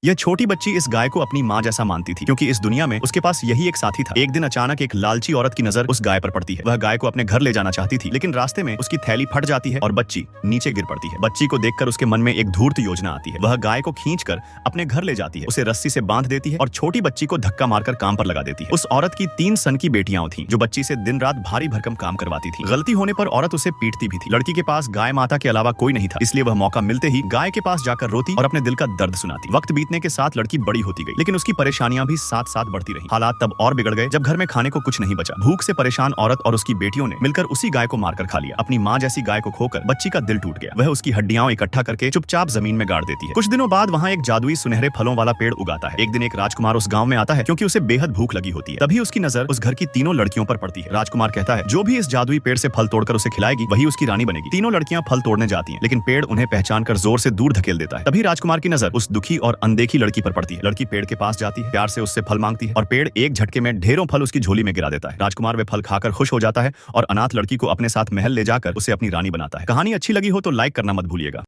यह छोटी बच्ची इस गाय को अपनी माँ जैसा मानती थी, क्योंकि इस दुनिया में उसके पास यही एक साथी था। एक दिन अचानक एक लालची औरत की नजर उस गाय पर पड़ती है। वह गाय को अपने घर ले जाना चाहती थी, लेकिन रास्ते में उसकी थैली फट जाती है और बच्ची नीचे गिर पड़ती है। बच्ची को देखकर उसके मन में एक धूर्त योजना आती है। वह गाय को खींचकर अपने घर ले जाती है, उसे रस्सी से बांध देती है और छोटी बच्ची को धक्का मारकर काम पर लगा देती है। उस औरत की 3 सन की बेटियां थीं, जो बच्ची से दिन रात भारी भरकम काम करवाती थी। गलती होने पर औरत उसे पीटती भी थी। लड़की के पास गाय माता के अलावा कोई नहीं था, इसलिए वह मौका मिलते ही गाय के पास जाकर रोती और अपने दिल का दर्द सुनाती। वक्त बीतने के साथ लड़की बड़ी होती गई, लेकिन उसकी परेशानियां भी साथ साथ बढ़ती रही। हालात तब और बिगड़ गए जब घर में खाने को कुछ नहीं बचा। भूख से परेशान औरत और उसकी बेटियों ने मिलकर उसी गाय को मारकर खा लिया। अपनी माँ जैसी गाय को खोकर बच्ची का दिल टूट गया। वह उसकी हड्डियां इकट्ठा करके चुपचाप जमीन में गाड़ देती है। कुछ दिनों बाद वहाँ एक जादुई सुनहरे फलों वाला पेड़ उगाता है। एक दिन एक राजकुमार उस गाँव में आता है, क्योंकि उसे बेहद भूख लगी होती है। तभी उसकी नजर उस घर की तीनों लड़कियों पर पड़ती है। राजकुमार कहता है, जो भी इस जादुई पेड़ से फल तोड़कर उसे खिलाएगी, वही उसकी रानी बनेगी। तीनों लड़कियां फल तोड़ने जाती हैं, लेकिन पेड़ उन्हें पहचान कर जोर से दूर धकेल देता है। तभी राजकुमार की नजर उस दुखी और अनदेखी लड़की पर पड़ती है। लड़की पेड़ के पास जाती है, प्यार से उससे फल मांगती है और पेड़ एक झटके में ढेरों फल उसकी झोली में गिरा देता है। राजकुमार वे फल खाकर खुश हो जाता है और अनाथ लड़की को अपने साथ महल ले जाकर उसे अपनी रानी बनाता है। कहानी अच्छी लगी हो तो लाइक करना मत भूलिएगा।